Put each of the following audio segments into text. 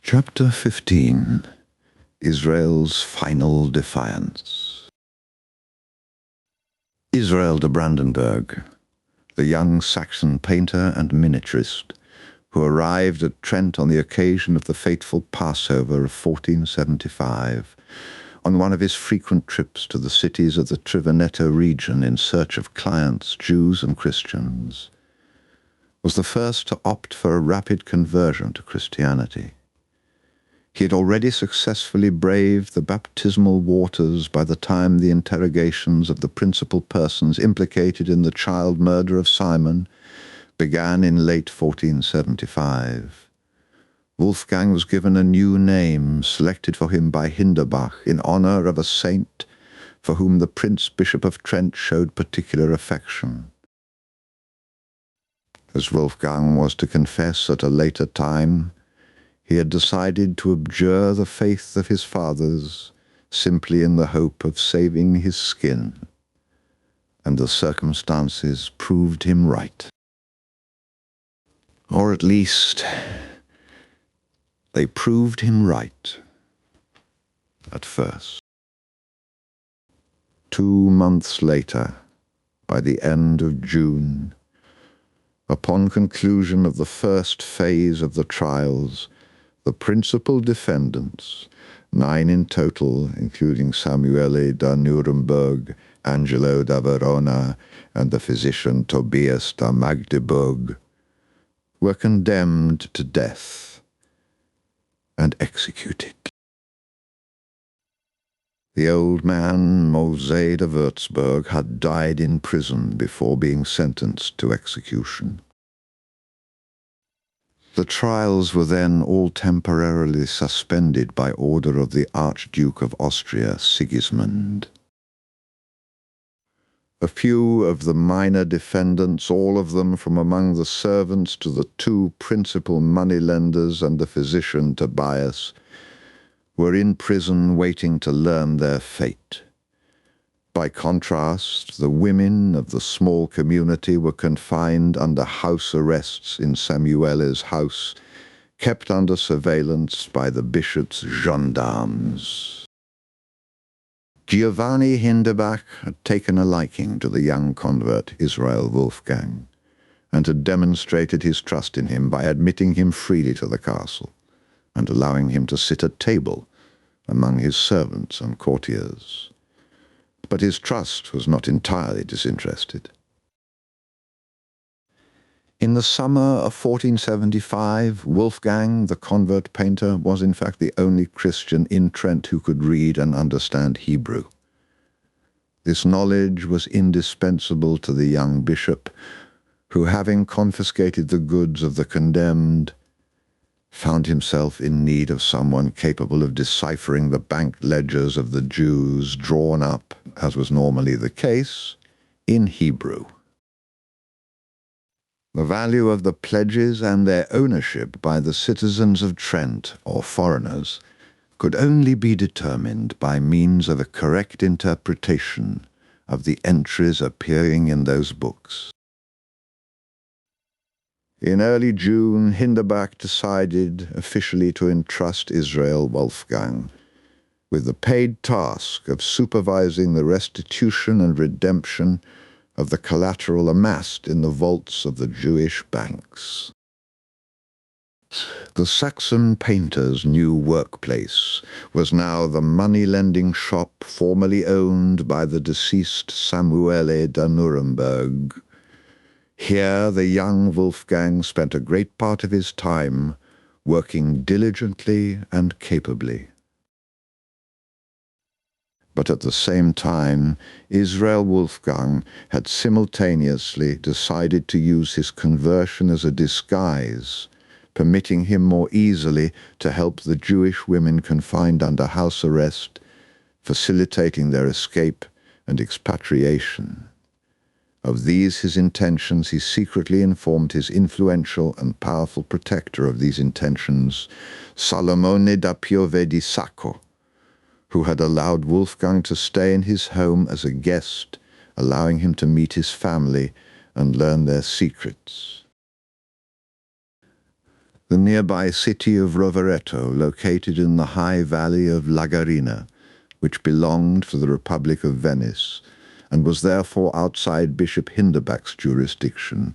Chapter 15. Israel's Final Defiance. Israel de Brandenburg, the young Saxon painter and miniaturist, who arrived at Trent on the occasion of the fateful Passover of 1475, on one of his frequent trips to the cities of the Triveneto region in search of clients, Jews and Christians, was the first to opt for a rapid conversion to Christianity. He had already successfully braved the baptismal waters by the time the interrogations of the principal persons implicated in the child murder of Simon began in late 1475. Wolfgang was given a new name, selected for him by Hinderbach in honor of a saint for whom the Prince Bishop of Trent showed particular affection. As Wolfgang was to confess at a later time, he had decided to abjure the faith of his fathers simply in the hope of saving his skin, and the circumstances proved him right. Or at least, they proved him right at first. 2 months later, by the end of June, upon conclusion of the first phase of the trials, the principal defendants, 9 in total, including Samuele da Nuremberg, Angelo da Verona, and the physician Tobias da Magdeburg, were condemned to death and executed. The old man, Mose de Würzburg, had died in prison before being sentenced to execution. The trials were then all temporarily suspended by order of the Archduke of Austria, Sigismund. A few of the minor defendants, all of them from among the servants to the 2 principal moneylenders and the physician Tobias, were in prison waiting to learn their fate. By contrast, the women of the small community were confined under house arrests in Samuele's house, kept under surveillance by the bishop's gendarmes. Giovanni Hinderbach had taken a liking to the young convert Israel Wolfgang, and had demonstrated his trust in him by admitting him freely to the castle, and allowing him to sit at table among his servants and courtiers. But his trust was not entirely disinterested. In the summer of 1475, Wolfgang, the convert painter, was in fact the only Christian in Trent who could read and understand Hebrew. This knowledge was indispensable to the young bishop, who, having confiscated the goods of the condemned, found himself in need of someone capable of deciphering the bank ledgers of the Jews drawn up, as was normally the case, in Hebrew. The value of the pledges and their ownership by the citizens of Trent, or foreigners, could only be determined by means of a correct interpretation of the entries appearing in those books. In early June, Hinderbach decided officially to entrust Israel Wolfgang with the paid task of supervising the restitution and redemption of the collateral amassed in the vaults of the Jewish banks. The Saxon painter's new workplace was now the money-lending shop formerly owned by the deceased Samuele da Nuremberg. Here the young Wolfgang spent a great part of his time working diligently and capably. But at the same time, Israel Wolfgang had simultaneously decided to use his conversion as a disguise, permitting him more easily to help the Jewish women confined under house arrest, facilitating their escape and expatriation. Of these his intentions he secretly informed his influential and powerful protector of these intentions, Salomone da Piove di Sacco, who had allowed Wolfgang to stay in his home as a guest, allowing him to meet his family and learn their secrets. the nearby city of Rovereto, located in the high valley of Lagarina, which belonged to the Republic of Venice, and was therefore outside Bishop Hinderbach's jurisdiction,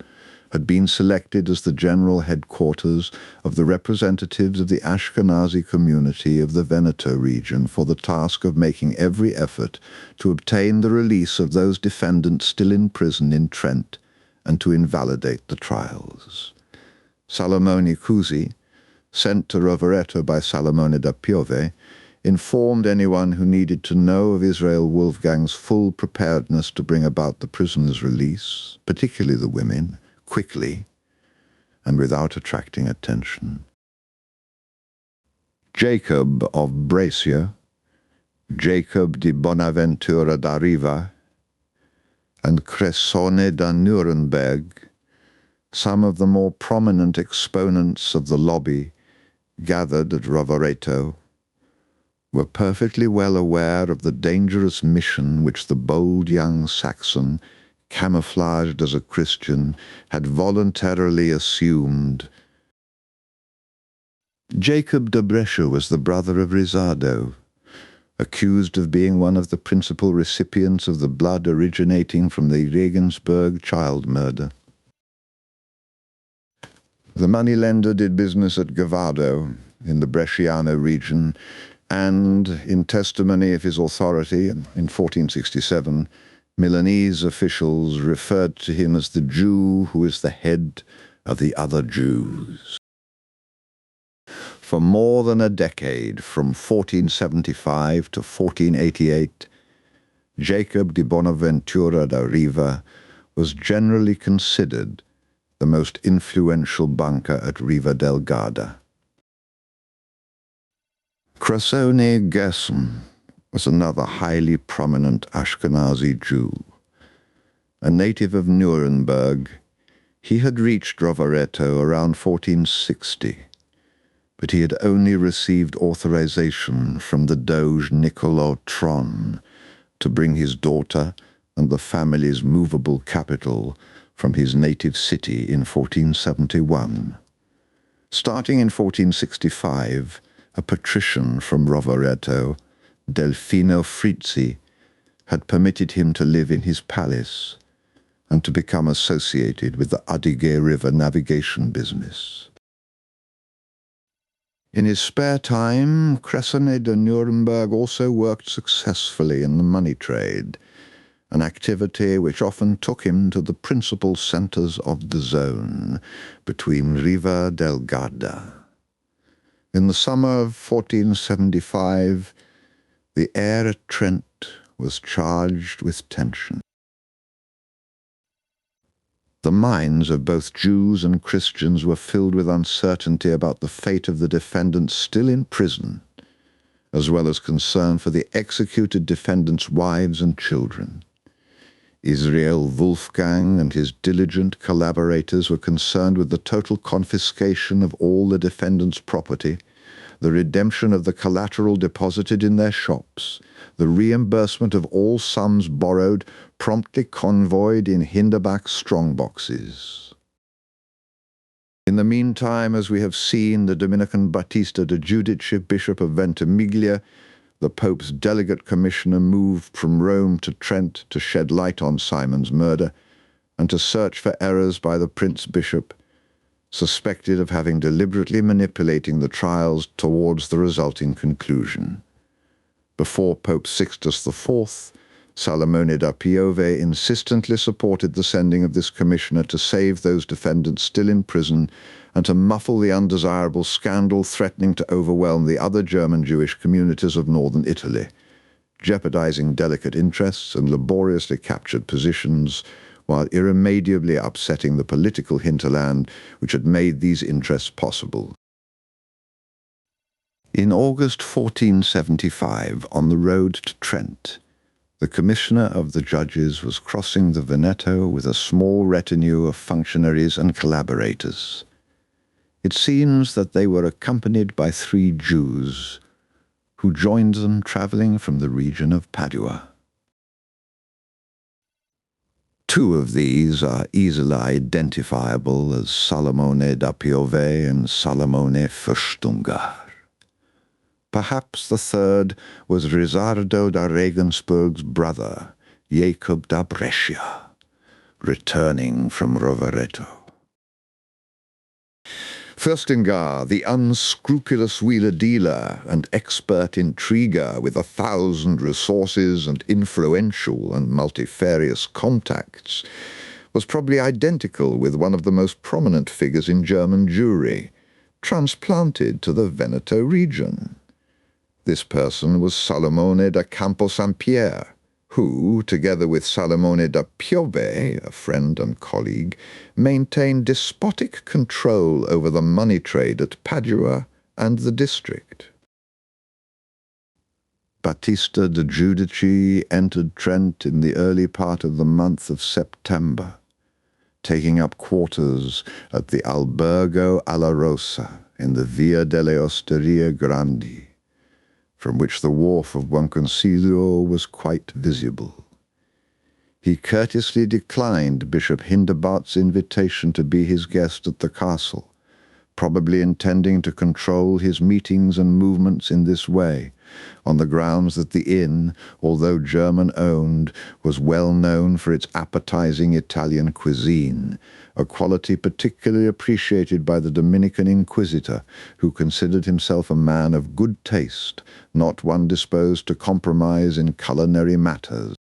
had been selected as the general headquarters of the representatives of the Ashkenazi community of the Veneto region for the task of making every effort to obtain the release of those defendants still in prison in Trent and to invalidate the trials. Salomone Cusi, sent to Rovereto by Salomone da Piove, informed anyone who needed to know of Israel Wolfgang's full preparedness to bring about the prisoners' release, particularly the women, quickly and without attracting attention. Jacob of Brescia, Jacob di Bonaventura da Riva, and Cressone da Nuremberg, some of the more prominent exponents of the lobby gathered at Rovereto, were perfectly well aware of the dangerous mission which the bold young Saxon, camouflaged as a Christian, had voluntarily assumed. Jacob de Brescia was the brother of Risardo, accused of being one of the principal recipients of the blood originating from the Regensburg child murder. The moneylender did business at Gavado, in the Bresciano region, and, in testimony of his authority in 1467, Milanese officials referred to him as the Jew who is the head of the other Jews. For more than a decade, from 1475 to 1488, Jacob di Bonaventura da Riva was generally considered the most influential banker at Riva del Garda. Cressone Gerson was another highly prominent Ashkenazi Jew. A native of Nuremberg, he had reached Rovereto around 1460, but he had only received authorization from the Doge Niccolo Tron to bring his daughter and the family's movable capital from his native city in 1471. Starting in 1465, a patrician from Rovereto, Delfino Frizzi, had permitted him to live in his palace and to become associated with the Adige River navigation business. In his spare time, Cressone de Nuremberg also worked successfully in the money trade, an activity which often took him to the principal centers of the zone between Riva del Garda. In the summer of 1475, the air at Trent was charged with tension. The minds of both Jews and Christians were filled with uncertainty about the fate of the defendants still in prison, as well as concern for the executed defendants' wives and children. Israel Wolfgang and his diligent collaborators were concerned with the total confiscation of all the defendants' property, the redemption of the collateral deposited in their shops, the reimbursement of all sums borrowed, promptly convoyed in Hinderbach's strongboxes. In the meantime, as we have seen, the Dominican Battista de Giudice, Bishop of Ventimiglia, the Pope's delegate commissioner, moved from Rome to Trent to shed light on Simon's murder and to search for errors by the Prince-Bishop, suspected of having deliberately manipulating the trials towards the resulting conclusion. Before Pope Sixtus IV, Salomone da Piove insistently supported the sending of this commissioner to save those defendants still in prison and to muffle the undesirable scandal threatening to overwhelm the other German Jewish communities of northern Italy, jeopardizing delicate interests and laboriously captured positions, while irremediably upsetting the political hinterland which had made these interests possible. In August 1475, on the road to Trent, the commissioner of the judges was crossing the Veneto with a small retinue of functionaries and collaborators. It seems that they were accompanied by 3 Jews, who joined them traveling from the region of Padua. Two of these are easily identifiable as Salomone da Piove and Salomone Fürstungar. Perhaps the third was Risardo da Regensburg's brother, Jacob da Brescia, returning from Rovereto. Fürstungar, the unscrupulous wheeler-dealer and expert intriguer with 1,000 resources and influential and multifarious contacts, was probably identical with one of the most prominent figures in German Jewry, transplanted to the Veneto region. This person was Salomone da Campo Sampier, who, together with Salomone da Piove, a friend and colleague, maintained despotic control over the money trade at Padua and the district. Battista de Giudici entered Trent in the early part of the month of September, taking up quarters at the Albergo alla Rosa in the Via delle Osterie Grandi, from which the wharf of Buonconsiglio was quite visible. He courteously declined Bishop Hinderbart's invitation to be his guest at the castle, probably intending to control his meetings and movements in this way, on the grounds that the inn, although German-owned, was well known for its appetizing Italian cuisine, a quality particularly appreciated by the Dominican Inquisitor, who considered himself a man of good taste, not one disposed to compromise in culinary matters.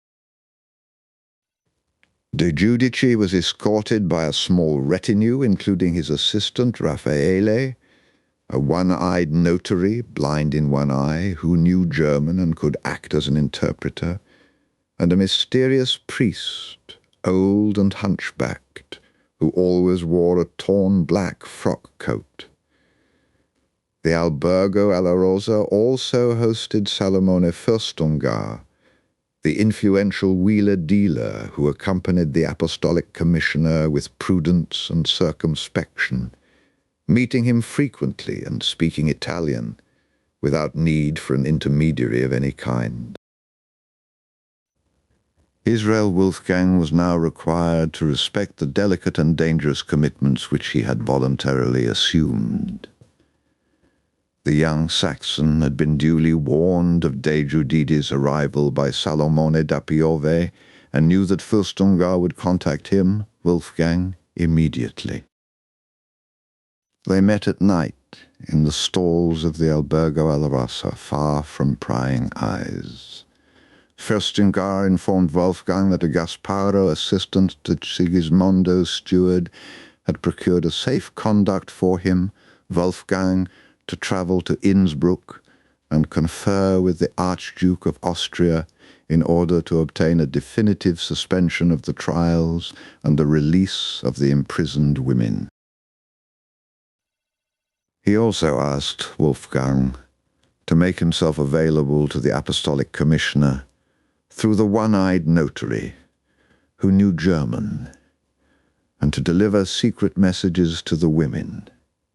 De Giudici was escorted by a small retinue, including his assistant Raffaele, a one-eyed notary, blind in one eye, who knew German and could act as an interpreter, and a mysterious priest, old and hunchbacked, who always wore a torn black frock coat. The Albergo alla Rosa also hosted Salomone Fürstungar, the influential wheeler-dealer who accompanied the apostolic commissioner with prudence and circumspection, meeting him frequently and speaking Italian, without need for an intermediary of any kind. Israel Wolfgang was now required to respect the delicate and dangerous commitments which he had voluntarily assumed. The young Saxon had been duly warned of De Giudici's arrival by Salomone da Piove, and knew that Fürstungar would contact him, Wolfgang, immediately. They met at night in the stalls of the Albergo alla Rosa, far from prying eyes. Fürstungar informed Wolfgang that a Gasparo, assistant to Sigismondo's steward, had procured a safe conduct for him, Wolfgang, to travel to Innsbruck and confer with the Archduke of Austria in order to obtain a definitive suspension of the trials and the release of the imprisoned women. He also asked Wolfgang to make himself available to the apostolic commissioner through the one-eyed notary, who knew German, and to deliver secret messages to the women,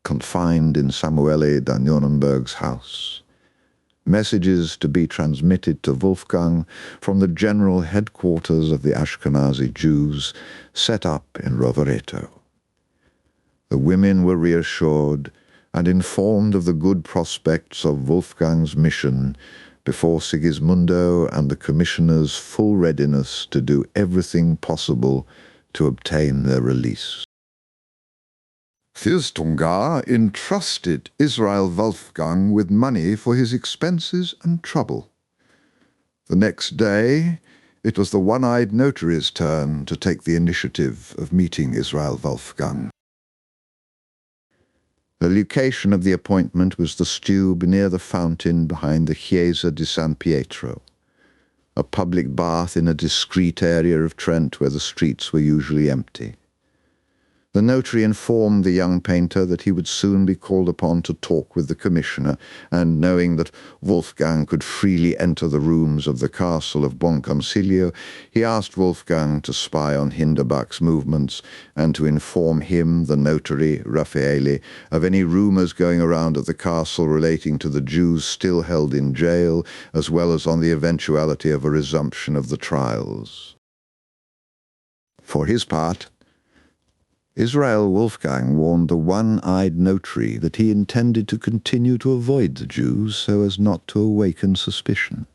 confined in Samuele da Nuremberg's house, messages to be transmitted to Wolfgang from the general headquarters of the Ashkenazi Jews set up in Rovereto. The women were reassured and informed of the good prospects of Wolfgang's mission before Sigismundo and the commissioner's full readiness to do everything possible to obtain their release. Fürstungar entrusted Israel Wolfgang with money for his expenses and trouble. The next day, it was the one-eyed notary's turn to take the initiative of meeting Israel Wolfgang. The location of the appointment was the stube near the fountain behind the Chiesa di San Pietro, a public bath in a discreet area of Trent where the streets were usually empty. The notary informed the young painter that he would soon be called upon to talk with the commissioner, and knowing that Wolfgang could freely enter the rooms of the castle of Buonconsiglio, he asked Wolfgang to spy on Hinderbach's movements and to inform him, the notary, Raffaele, of any rumors going around at the castle relating to the Jews still held in jail, as well as on the eventuality of a resumption of the trials. For his part, Israel Wolfgang warned the one-eyed notary that he intended to continue to avoid the Jews so as not to awaken suspicion,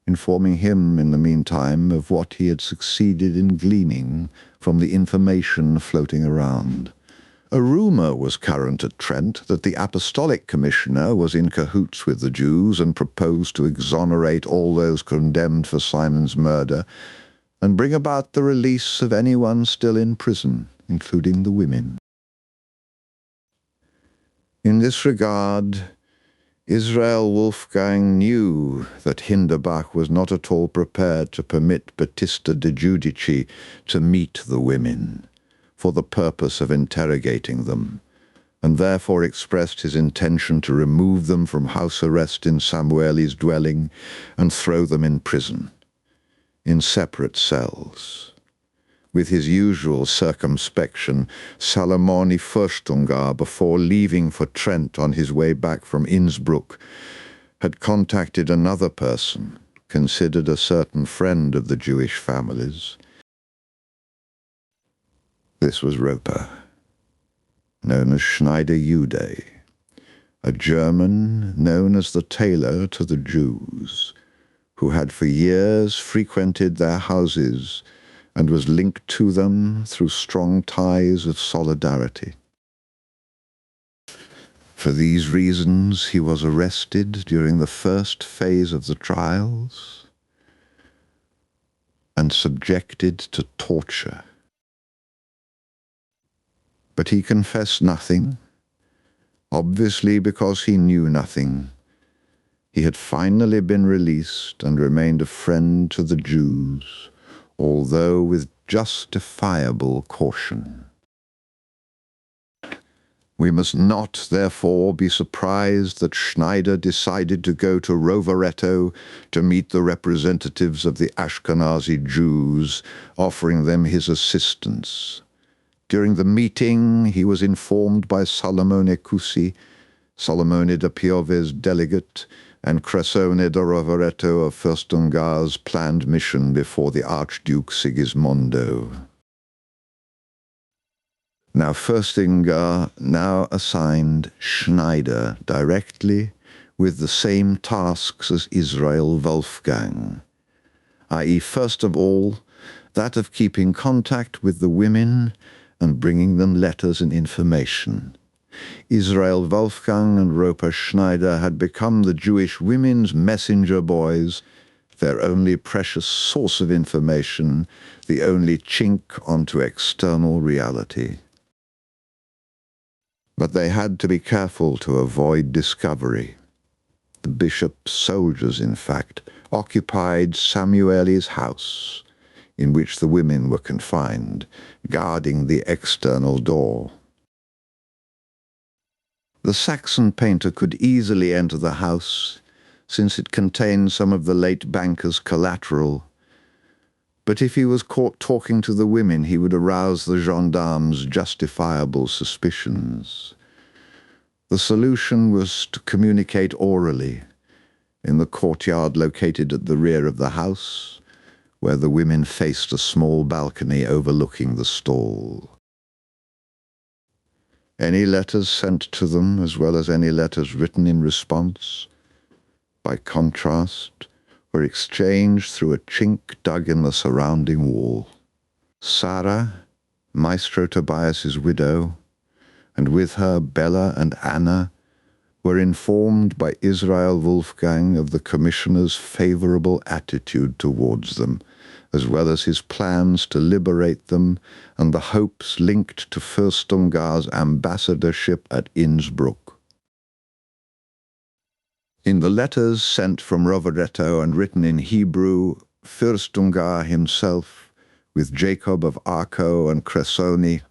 informing him in the meantime of what he had succeeded in gleaning from the information floating around. A rumor was current at Trent that the Apostolic Commissioner was in cahoots with the Jews and proposed to exonerate all those condemned for Simon's murder and bring about the release of anyone still in prison, including the women. In this regard, Israel Wolfgang knew that Hinderbach was not at all prepared to permit Battista de Giudici to meet the women for the purpose of interrogating them, and therefore expressed his intention to remove them from house arrest in Samueli's dwelling and throw them in prison, in separate cells. With his usual circumspection, Salomoni Fürstungar, before leaving for Trent on his way back from Innsbruck, had contacted another person, considered a certain friend of the Jewish families. This was Roper, known as Schneider Jude, a German known as the tailor to the Jews, who had for years frequented their houses and was linked to them through strong ties of solidarity. For these reasons, he was arrested during the first phase of the trials and subjected to torture. But he confessed nothing, obviously because he knew nothing. He had finally been released and remained a friend to the Jews, although with justifiable caution. We must not, therefore, be surprised that Schneider decided to go to Rovereto to meet the representatives of the Ashkenazi Jews, offering them his assistance. During the meeting, he was informed by Salomone Cusi, Salomone da Piove's delegate, and Cressone da Rovereto of Fürstungar's planned mission before the Archduke Sigismondo. Now Fürstungar now assigned Schneider directly with the same tasks as Israel Wolfgang, i.e., first of all, that of keeping contact with the women and bringing them letters and information. Israel Wolfgang and Roper Schneider had become the Jewish women's messenger boys, their only precious source of information, the only chink onto external reality. But they had to be careful to avoid discovery. The bishop's soldiers, in fact, occupied Samueli's house, in which the women were confined, guarding the external door. The Saxon painter could easily enter the house, since it contained some of the late banker's collateral. But if he was caught talking to the women, he would arouse the gendarmes' justifiable suspicions. The solution was to communicate orally, in the courtyard located at the rear of the house, where the women faced a small balcony overlooking the stall. Any letters sent to them, as well as any letters written in response, by contrast, were exchanged through a chink dug in the surrounding wall. Sarah, Maestro Tobias's widow, and with her Bella and Anna, were informed by Israel Wolfgang of the commissioner's favorable attitude towards them, as well as his plans to liberate them and the hopes linked to Fürstungar's ambassadorship at Innsbruck. In the letters sent from Rovereto and written in Hebrew, Fürstungar himself, with Jacob of Arco and Cressoni,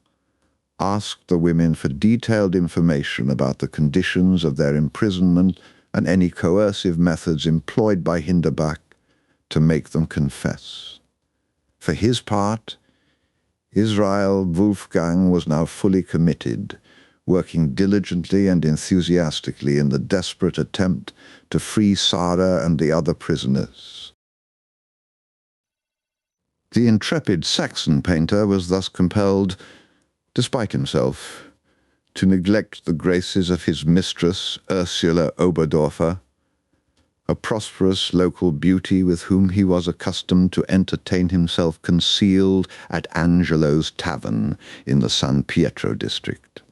asked the women for detailed information about the conditions of their imprisonment and any coercive methods employed by Hinderbach to make them confess. For his part, Israel Wolfgang was now fully committed, working diligently and enthusiastically in the desperate attempt to free Sarah and the other prisoners. The intrepid Saxon painter was thus compelled, despite himself, to neglect the graces of his mistress Ursula Oberdorfer, a prosperous local beauty with whom he was accustomed to entertain himself concealed at Angelo's tavern in the San Pietro district.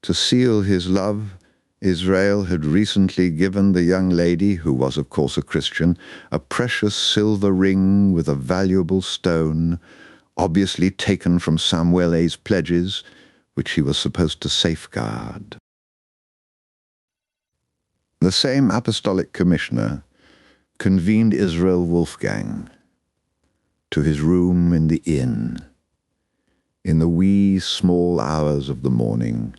To seal his love, Israel had recently given the young lady, who was of course a Christian, a precious silver ring with a valuable stone, obviously taken from Samuele's pledges, which he was supposed to safeguard. The same apostolic commissioner convened Israel Wolfgang to his room in the inn, in the wee small hours of the morning,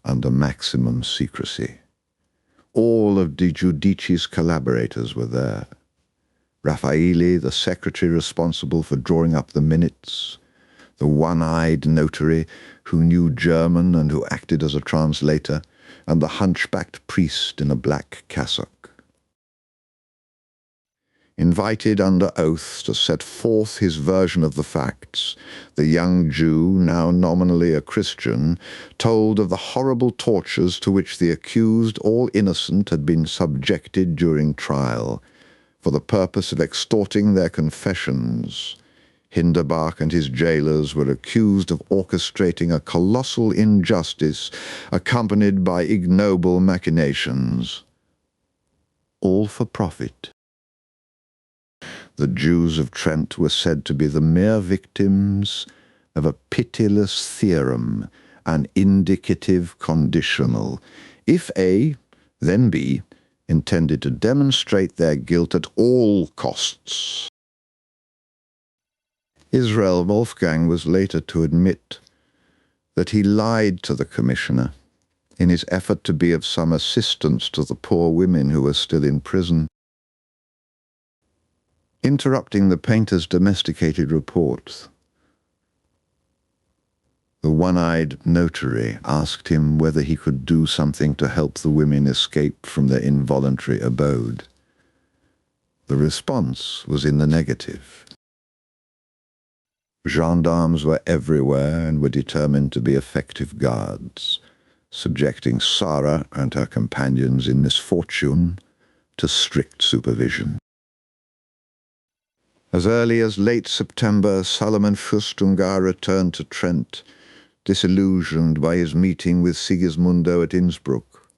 under maximum secrecy. All of De Giudice's collaborators were there. Raffaele, the secretary responsible for drawing up the minutes, the one-eyed notary who knew German and who acted as a translator, and the hunchbacked priest in a black cassock. Invited under oath to set forth his version of the facts, the young Jew, now nominally a Christian, told of the horrible tortures to which the accused, all innocent, had been subjected during trial, for the purpose of extorting their confessions. Hinderbach and his jailers were accused of orchestrating a colossal injustice accompanied by ignoble machinations, all for profit. The Jews of Trent were said to be the mere victims of a pitiless theorem, an indicative conditional. If A, then B, intended to demonstrate their guilt at all costs. Israel Wolfgang was later to admit that he lied to the commissioner in his effort to be of some assistance to the poor women who were still in prison. Interrupting the painter's domesticated reports, the one-eyed notary asked him whether he could do something to help the women escape from their involuntary abode. The response was in the negative. Gendarmes were everywhere and were determined to be effective guards, subjecting Sarah and her companions in misfortune to strict supervision. As early as late September, Solomon Fustunga returned to Trent, disillusioned by his meeting with Sigismundo at Innsbruck.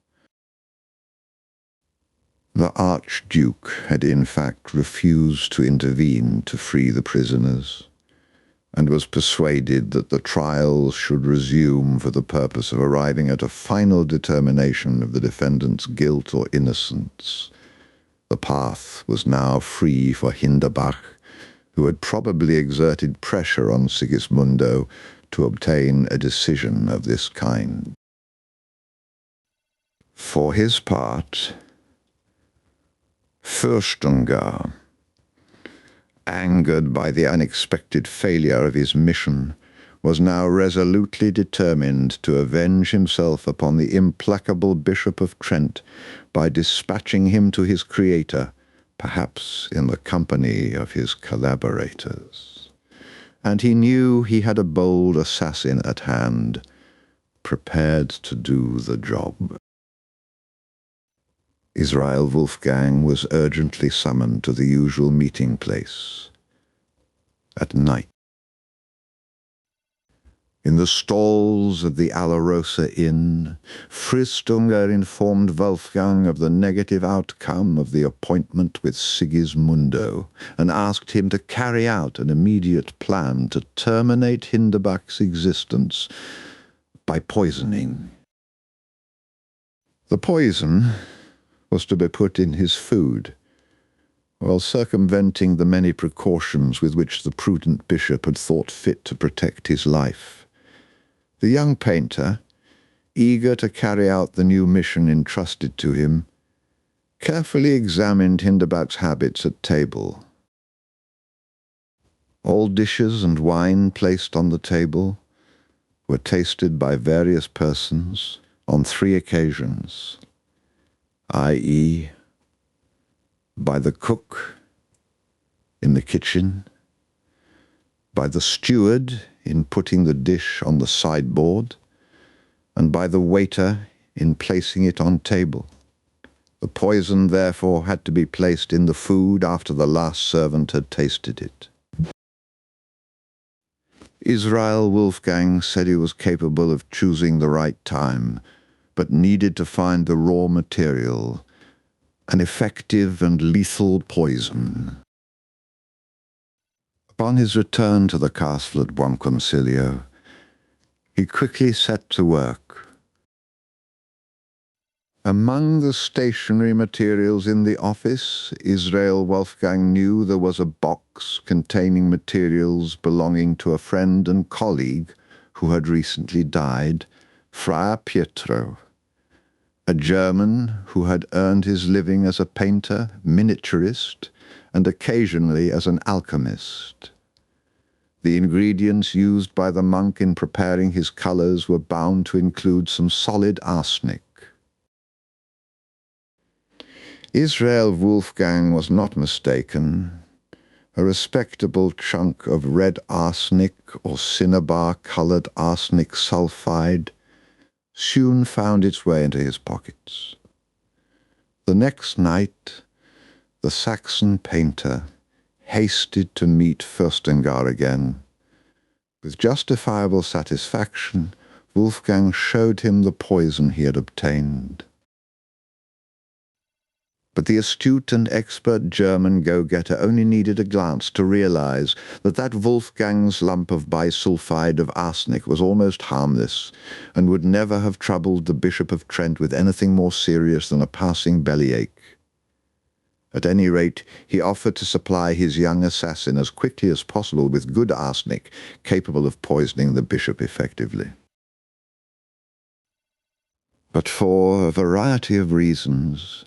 The Archduke had in fact refused to intervene to free the prisoners, and was persuaded that the trials should resume for the purpose of arriving at a final determination of the defendant's guilt or innocence. The path was now free for Hinderbach, who had probably exerted pressure on Sigismundo to obtain a decision of this kind. For his part, Fürstengar, angered by the unexpected failure of his mission, was now resolutely determined to avenge himself upon the implacable Bishop of Trent by dispatching him to his creator, perhaps in the company of his collaborators. And he knew he had a bold assassin at hand, prepared to do the job. Israel Wolfgang was urgently summoned to the usual meeting place at night. In the stalls of the Alarosa Inn, Fürstengar informed Wolfgang of the negative outcome of the appointment with Sigismundo and asked him to carry out an immediate plan to terminate Hinderbach's existence by poisoning. The poison was to be put in his food, while circumventing the many precautions with which the prudent bishop had thought fit to protect his life. The young painter, eager to carry out the new mission entrusted to him, carefully examined Hinderbach's habits at table. All dishes and wine placed on the table were tasted by various persons on 3 occasions, i.e., by the cook in the kitchen, by the steward in putting the dish on the sideboard, and by the waiter in placing it on table. The poison, therefore, had to be placed in the food after the last servant had tasted it. Israel Wolfgang said he was capable of choosing the right time, but needed to find the raw material, an effective and lethal poison. Upon his return to the castle at Buonconsiglio, he quickly set to work. Among the stationery materials in the office, Israel Wolfgang knew there was a box containing materials belonging to a friend and colleague who had recently died, Friar Pietro, a German who had earned his living as a painter, miniaturist, and occasionally as an alchemist. The ingredients used by the monk in preparing his colors were bound to include some solid arsenic. Israel Wolfgang was not mistaken. A respectable chunk of red arsenic or cinnabar-colored arsenic sulfide soon found its way into his pockets. The next night, the Saxon painter hasted to meet Fürstengar again. With justifiable satisfaction, Wolfgang showed him the poison he had obtained. But the astute and expert German go-getter only needed a glance to realize that Wolfgang's lump of bisulfide of arsenic was almost harmless and would never have troubled the Bishop of Trent with anything more serious than a passing bellyache. At any rate, he offered to supply his young assassin as quickly as possible with good arsenic capable of poisoning the bishop effectively. But for a variety of reasons,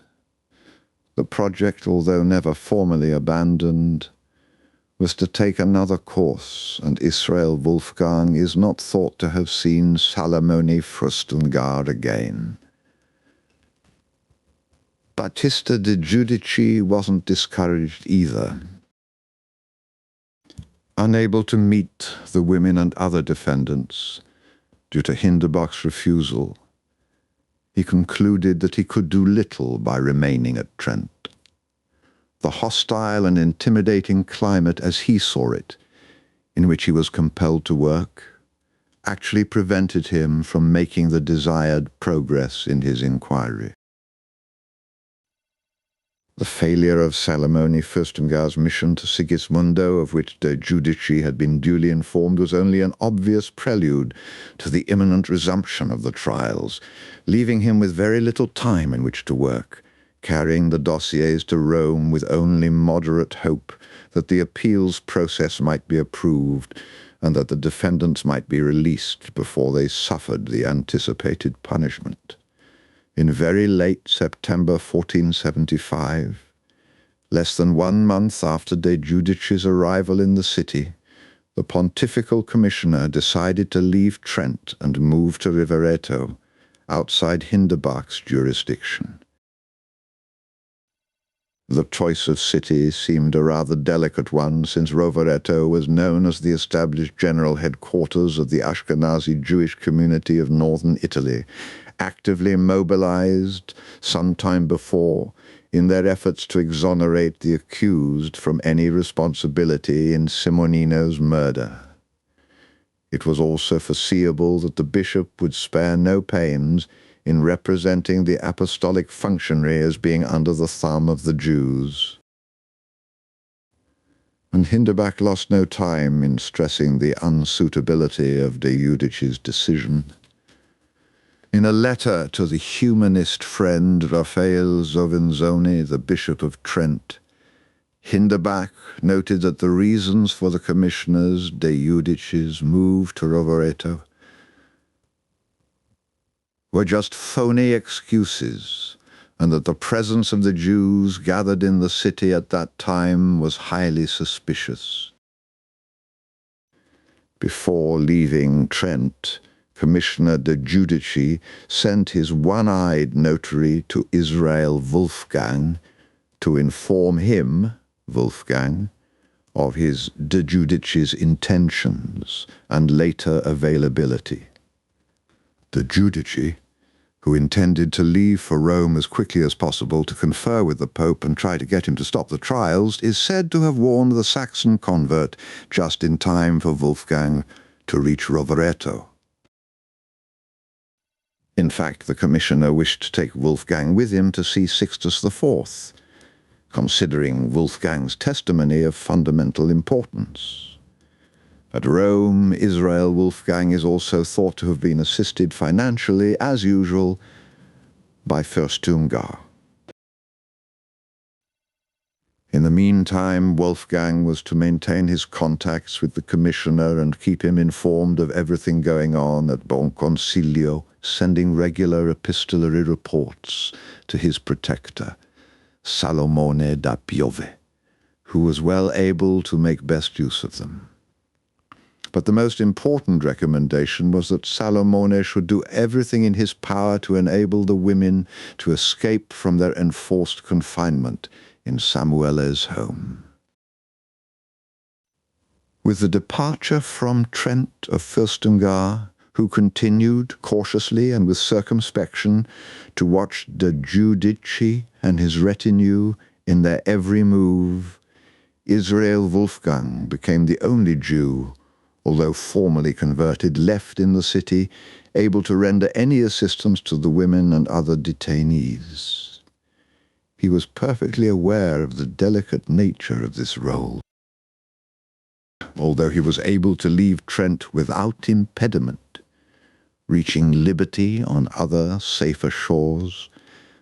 the project, although never formally abandoned, was to take another course, and Israel Wolfgang is not thought to have seen Salomone Fürstengar again. Battista de Giudici wasn't discouraged either. Unable to meet the women and other defendants due to Hinderbach's refusal, he concluded that he could do little by remaining at Trent. The hostile and intimidating climate, as he saw it, in which he was compelled to work, actually prevented him from making the desired progress in his inquiry. The failure of Salomone Fürstengar's mission to Sigismundo, of which de Giudici had been duly informed, was only an obvious prelude to the imminent resumption of the trials, leaving him with very little time in which to work, carrying the dossiers to Rome with only moderate hope that the appeals process might be approved and that the defendants might be released before they suffered the anticipated punishment. In very late September 1475, less than 1 month after de Giudici's arrival in the city, the pontifical commissioner decided to leave Trent and move to Rivereto, outside Hinderbach's jurisdiction. The choice of city seemed a rather delicate one, since Rovereto was known as the established general headquarters of the Ashkenazi Jewish community of northern Italy, actively mobilized some time before in their efforts to exonerate the accused from any responsibility in Simonino's murder. It was also foreseeable that the bishop would spare no pains in representing the apostolic functionary as being under the thumb of the Jews. And Hinderbach lost no time in stressing the unsuitability of de Giudici's decision. In a letter to the humanist friend Raphael Zovenzoni, the Bishop of Trent, Hinderbach noted that the reasons for the commissioners de Giudici's move to Rovereto were just phony excuses, and that the presence of the Jews gathered in the city at that time was highly suspicious. Before leaving Trent, Commissioner de Giudici sent his one-eyed notary to Israel Wolfgang to inform him, Wolfgang, of his de Judicis intentions and later availability. De Judici, who intended to leave for Rome as quickly as possible to confer with the Pope and try to get him to stop the trials, is said to have warned the Saxon convert just in time for Wolfgang to reach Rovereto. In fact, the commissioner wished to take Wolfgang with him to see Sixtus IV, considering Wolfgang's testimony of fundamental importance. At Rome, Israel, Wolfgang is also thought to have been assisted financially, as usual, by Fürstungar. In the meantime, Wolfgang was to maintain his contacts with the commissioner and keep him informed of everything going on at Bon Consiglio, sending regular epistolary reports to his protector, Salomone da Piove, who was well able to make best use of them. But the most important recommendation was that Salomone should do everything in his power to enable the women to escape from their enforced confinement in Samuele's home. With the departure from Trent of Fürstungar, who continued cautiously and with circumspection to watch de Judici and his retinue in their every move, Israel Wolfgang became the only Jew, although formally converted, left in the city, able to render any assistance to the women and other detainees. He was perfectly aware of the delicate nature of this role. Although he was able to leave Trent without impediment, reaching liberty on other, safer shores,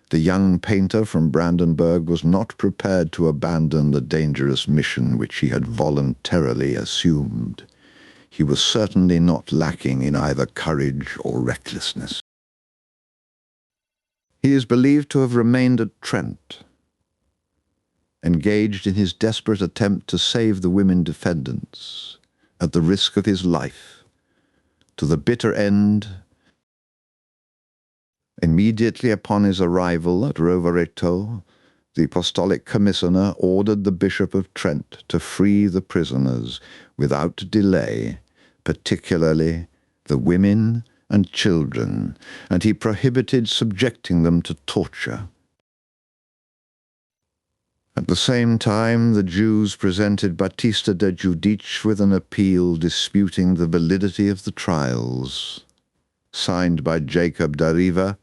the young painter from Brandenburg was not prepared to abandon the dangerous mission which he had voluntarily assumed. He was certainly not lacking in either courage or recklessness. He is believed to have remained at Trent, engaged in his desperate attempt to save the women defendants at the risk of his life, to the bitter end. Immediately upon his arrival at Rovereto, the apostolic commissioner ordered the Bishop of Trent to free the prisoners without delay, particularly the women and children, and he prohibited subjecting them to torture. At the same time, the Jews presented Battista de Giudice with an appeal disputing the validity of the trials, signed by Jacob da Riva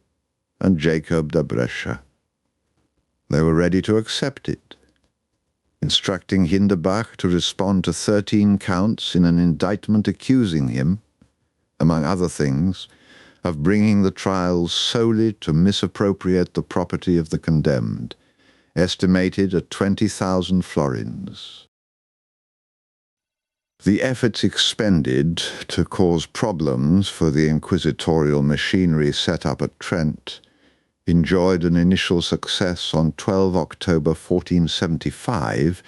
and Jacob da Brescia. They were ready to accept it, instructing Hinderbach to respond to 13 counts in an indictment accusing him, among other things, of bringing the trials solely to misappropriate the property of the condemned, estimated at 20,000 florins. The efforts expended to cause problems for the inquisitorial machinery set up at Trent enjoyed an initial success on 12 October 1475,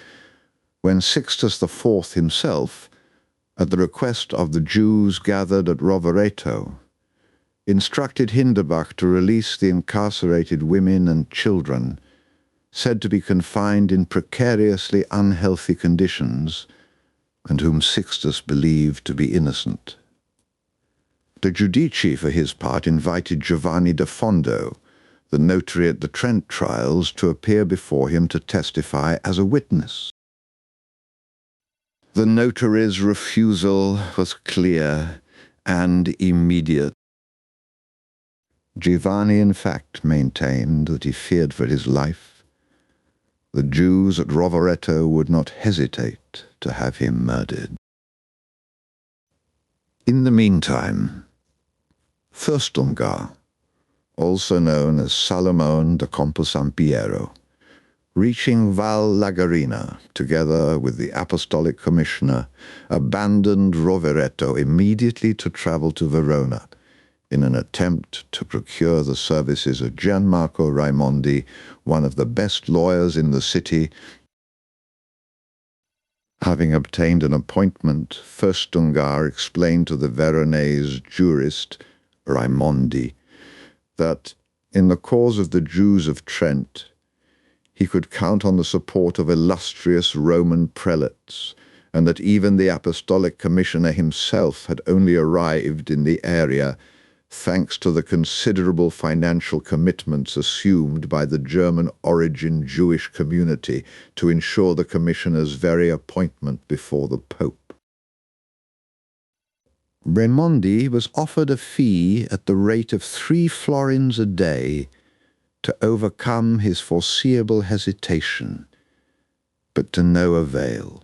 when Sixtus IV himself, at the request of the Jews gathered at Rovereto, instructed Hinderbach to release the incarcerated women and children, said to be confined in precariously unhealthy conditions, and whom Sixtus believed to be innocent. De Giudici, for his part, invited Giovanni da Fondo, the notary at the Trent trials, to appear before him to testify as a witness. The notary's refusal was clear and immediate. Giovanni, in fact, maintained that he feared for his life. The Jews at Rovereto would not hesitate to have him murdered. In the meantime, Fürstungar, also known as Salomone da Camposampiero, reaching Val Lagarina together with the apostolic commissioner, abandoned Rovereto immediately to travel to Verona in an attempt to procure the services of Gianmarco Raimondi, one of the best lawyers in the city. Having obtained an appointment, Fürstungar explained to the Veronese jurist, Raimondi, that in the cause of the Jews of Trent, he could count on the support of illustrious Roman prelates, and that even the Apostolic Commissioner himself had only arrived in the area thanks to the considerable financial commitments assumed by the German-origin Jewish community to ensure the commissioner's very appointment before the Pope. Raimondi was offered a fee at the rate of 3 florins a day to overcome his foreseeable hesitation, but to no avail.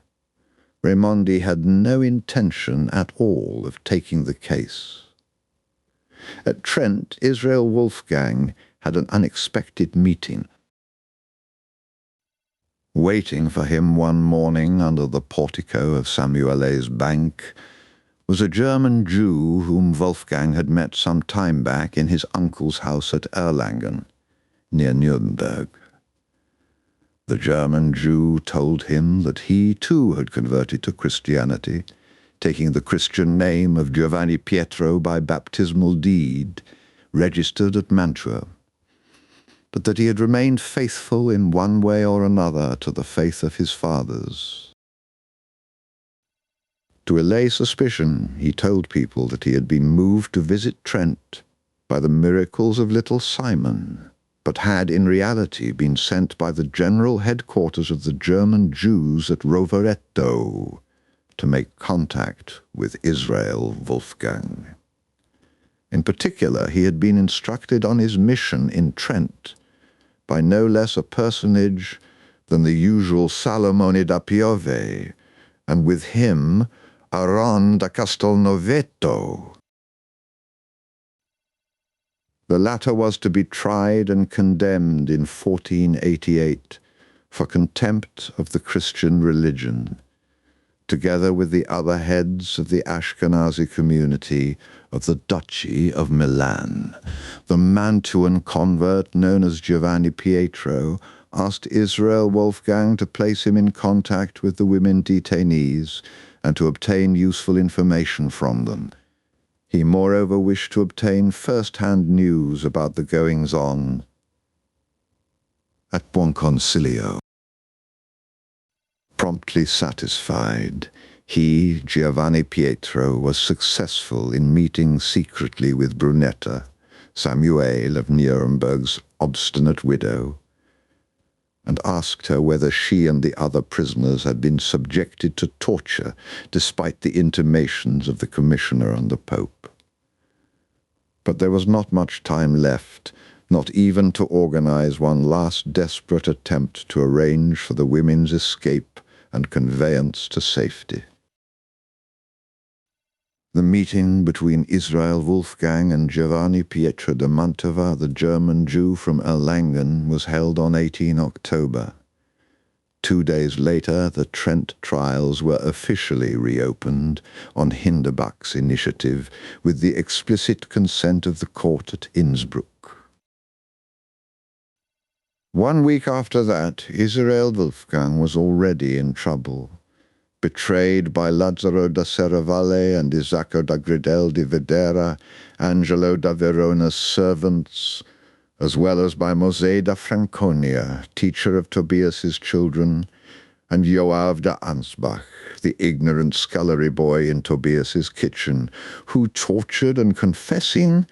Raimondi had no intention at all of taking the case. At Trent, Israel Wolfgang had an unexpected meeting. Waiting for him one morning under the portico of Samuele's bank was a German Jew whom Wolfgang had met some time back in his uncle's house at Erlangen, near Nuremberg. The German Jew told him that he too had converted to Christianity, taking the Christian name of Giovanni Pietro by baptismal deed, registered at Mantua, but that he had remained faithful in one way or another to the faith of his fathers. To allay suspicion, he told people that he had been moved to visit Trent by the miracles of little Simon, but had in reality been sent by the general headquarters of the German Jews at Rovereto to make contact with Israel Wolfgang. In particular, he had been instructed on his mission in Trent by no less a personage than the usual Salomone da Piove, and with him Aron da Castelnoveto. The latter was to be tried and condemned in 1488 for contempt of the Christian religion, together with the other heads of the Ashkenazi community of the Duchy of Milan. The Mantuan convert known as Giovanni Pietro asked Israel Wolfgang to place him in contact with the women detainees and to obtain useful information from them. He moreover wished to obtain first-hand news about the goings-on at Buonconsiglio. Promptly satisfied, he, Giovanni Pietro, was successful in meeting secretly with Brunetta, Samuel of Nuremberg's obstinate widow, and asked her whether she and the other prisoners had been subjected to torture despite the intimations of the commissioner and the Pope. But there was not much time left, not even to organize one last desperate attempt to arrange for the women's escape and conveyance to safety. The meeting between Israel Wolfgang and Giovanni Pietro de Mantova, the German Jew from Erlangen, was held on 18 October. 2 days later, the Trent trials were officially reopened on Hinderbach's initiative with the explicit consent of the court at Innsbruck. 1 week after that, Israel Wolfgang was already in trouble. Betrayed by Lazzaro da Serravalle and Isacco da Gridel di Vedera, Angelo da Verona's servants, as well as by Mosè da Franconia, teacher of Tobias's children, and Joab da Ansbach, the ignorant scullery boy in Tobias's kitchen, who, tortured and confessing,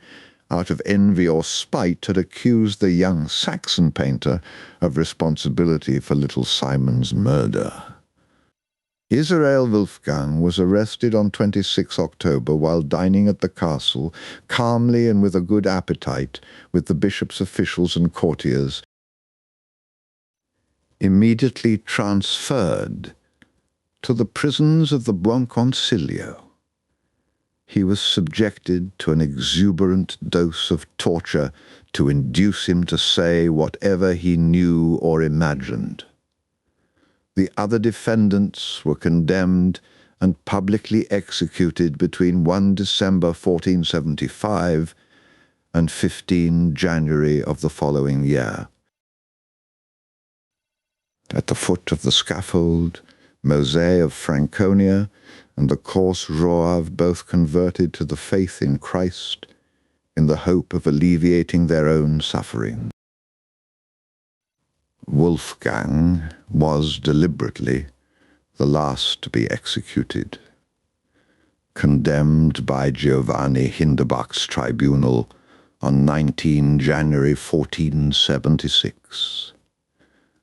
out of envy or spite, had accused the young Saxon painter of responsibility for little Simon's murder. Israel Wolfgang was arrested on 26 October while dining at the castle, calmly and with a good appetite, with the bishop's officials and courtiers, immediately transferred to the prisons of the Buonconsiglio. He was subjected to an exuberant dose of torture to induce him to say whatever he knew or imagined. The other defendants were condemned and publicly executed between 1 December 1475 and 15 January of the following year. At the foot of the scaffold, Mosè of Franconia and the coarse Joab both converted to the faith in Christ in the hope of alleviating their own suffering. Wolfgang was deliberately the last to be executed. Condemned by Giovanni Hinderbach's tribunal on 19 January 1476.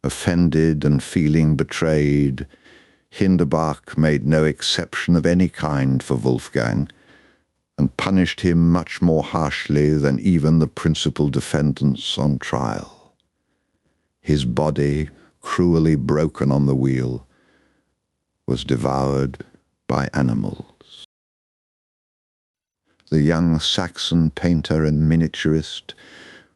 Offended and feeling betrayed, Hinderbach made no exception of any kind for Wolfgang and punished him much more harshly than even the principal defendants on trial. His body, cruelly broken on the wheel, was devoured by animals. The young Saxon painter and miniaturist,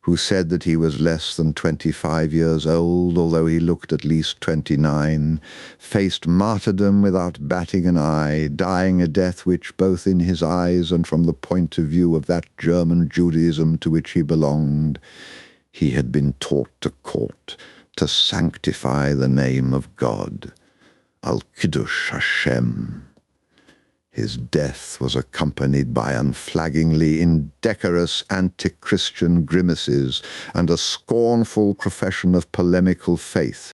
who said that he was less than 25 years old, although he looked at least 29, faced martyrdom without batting an eye, dying a death which, both in his eyes and from the point of view of that German Judaism to which he belonged, he had been taught to court, to sanctify the name of God, Al-Kiddush Hashem. His death was accompanied by unflaggingly indecorous anti-Christian grimaces and a scornful profession of polemical faith.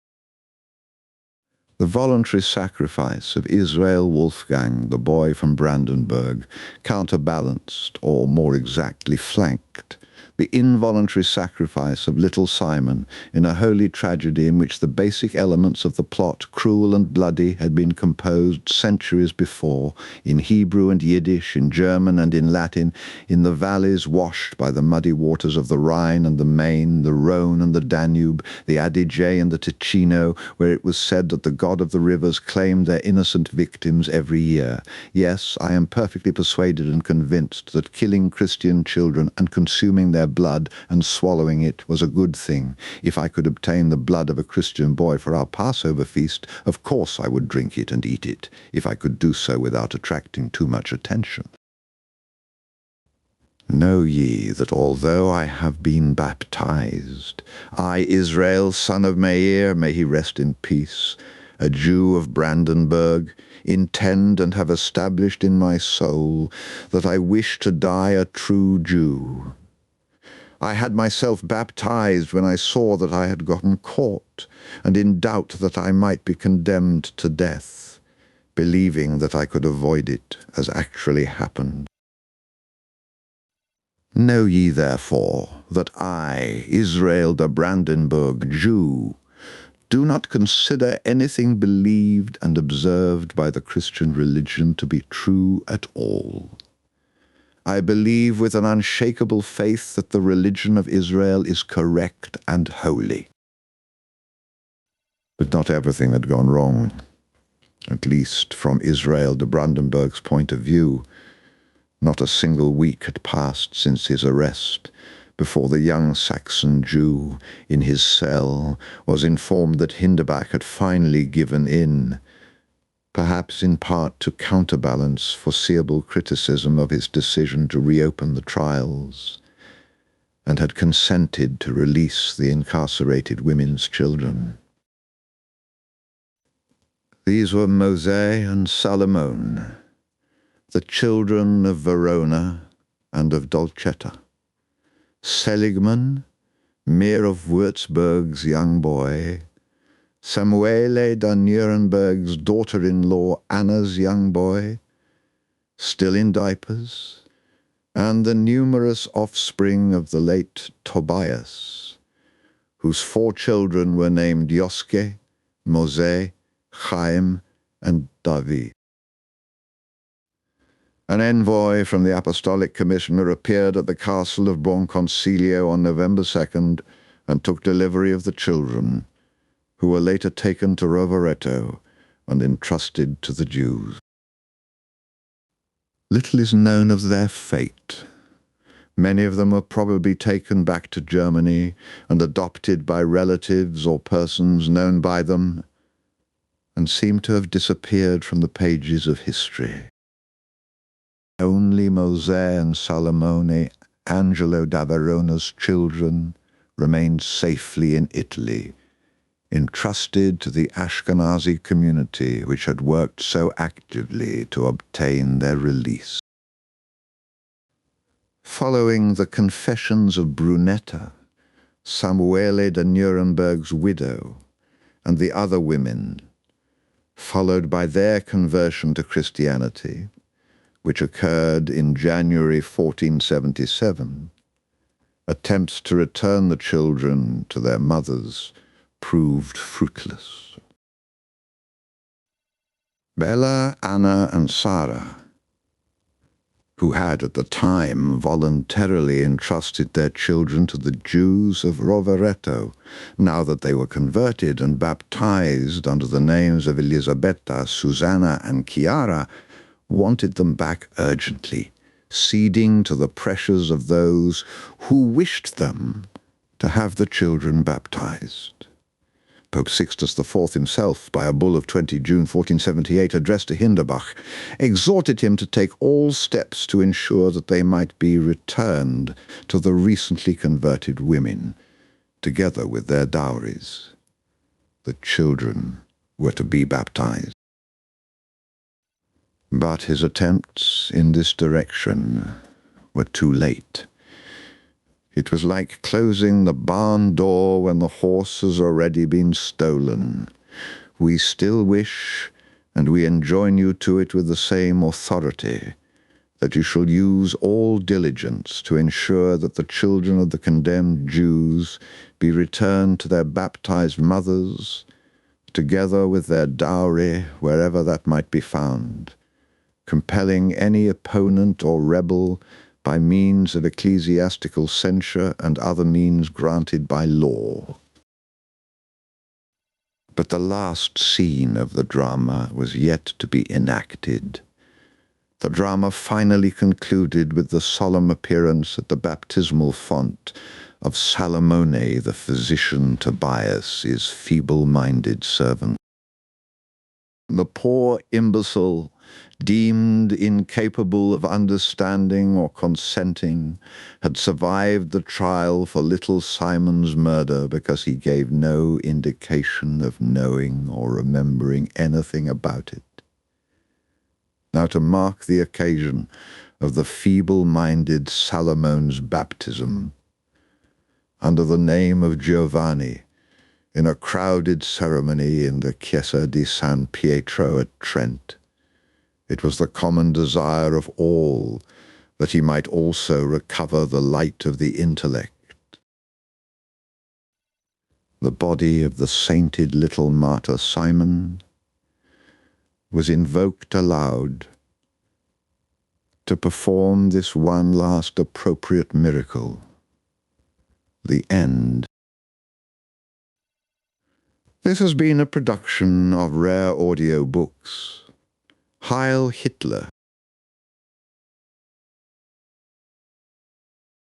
The voluntary sacrifice of Israel Wolfgang, the boy from Brandenburg, counterbalanced, or more exactly flanked, the involuntary sacrifice of little Simon in a holy tragedy in which the basic elements of the plot, cruel and bloody, had been composed centuries before, in Hebrew and Yiddish, in German and in Latin, in the valleys washed by the muddy waters of the Rhine and the Main, the Rhone and the Danube, the Adige and the Ticino, where it was said that the god of the rivers claimed their innocent victims every year. Yes, I am perfectly persuaded and convinced that killing Christian children and consuming their blood and swallowing it was a good thing. If I could obtain the blood of a Christian boy for our Passover feast, of course I would drink it and eat it, if I could do so without attracting too much attention. Know ye that although I have been baptized, I, Israel, son of Meir, may he rest in peace, a Jew of Brandenburg, intend and have established in my soul that I wish to die a true Jew. I had myself baptized when I saw that I had gotten caught, and in doubt that I might be condemned to death, believing that I could avoid it, as actually happened. Know ye therefore that I, Israel the Brandenburg Jew, do not consider anything believed and observed by the Christian religion to be true at all. I believe with an unshakable faith that the religion of Israel is correct and holy. But not everything had gone wrong, at least from Israel de Brandenburg's point of view. Not a single week had passed since his arrest before the young Saxon Jew in his cell was informed that Hinderbach had finally given in, perhaps in part to counterbalance foreseeable criticism of his decision to reopen the trials, and had consented to release the incarcerated women's children. These were Mosè and Salomone, the children of Verona and of Dolcetta. Seligman, Mayor of Würzburg's young boy, Samuele da Nuremberg's daughter-in-law Anna's young boy, still in diapers, and the numerous offspring of the late Tobias, whose 4 children were named Joske, Mosè, Chaim, and David. An envoy from the Apostolic Commissioner appeared at the castle of Buonconsiglio on November 2nd and took delivery of the children, who were later taken to Rovereto and entrusted to the Jews. Little is known of their fate. Many of them were probably taken back to Germany and adopted by relatives or persons known by them, and seem to have disappeared from the pages of history. Only Mosè and Salomone, Angelo da Verona's children, remained safely in Italy, entrusted to the Ashkenazi community which had worked so actively to obtain their release. Following the confessions of Brunetta, Samuele de Nuremberg's widow, and the other women, followed by their conversion to Christianity, which occurred in January 1477, attempts to return the children to their mothers proved fruitless. Bella, Anna, and Sarah, who had at the time voluntarily entrusted their children to the Jews of Rovereto, now that they were converted and baptized under the names of Elisabetta, Susanna, and Chiara, wanted them back urgently, ceding to the pressures of those who wished them to have the children baptized. Pope Sixtus IV himself, by a bull of 20 June 1478 addressed to Hinderbach, exhorted him to take all steps to ensure that they might be returned to the recently converted women, together with their dowries. The children were to be baptized. But his attempts in this direction were too late. It was like closing the barn door when the horse has already been stolen. We still wish, and we enjoin you to it with the same authority, that you shall use all diligence to ensure that the children of the condemned Jews be returned to their baptized mothers, together with their dowry wherever that might be found, compelling any opponent or rebel by means of ecclesiastical censure and other means granted by law. But the last scene of the drama was yet to be enacted. The drama finally concluded with the solemn appearance at the baptismal font of Salomone, the physician Tobias, his feeble-minded servant. The poor imbecile, deemed incapable of understanding or consenting, had survived the trial for little Simon's murder because he gave no indication of knowing or remembering anything about it. Now, to mark the occasion of the feeble-minded Salomone's baptism, under the name of Giovanni, in a crowded ceremony in the Chiesa di San Pietro at Trent, it was the common desire of all that he might also recover the light of the intellect. The body of the sainted little martyr Simon was invoked aloud to perform this one last appropriate miracle, the end. This has been a production of Rare Audio Books. Heil Hitler.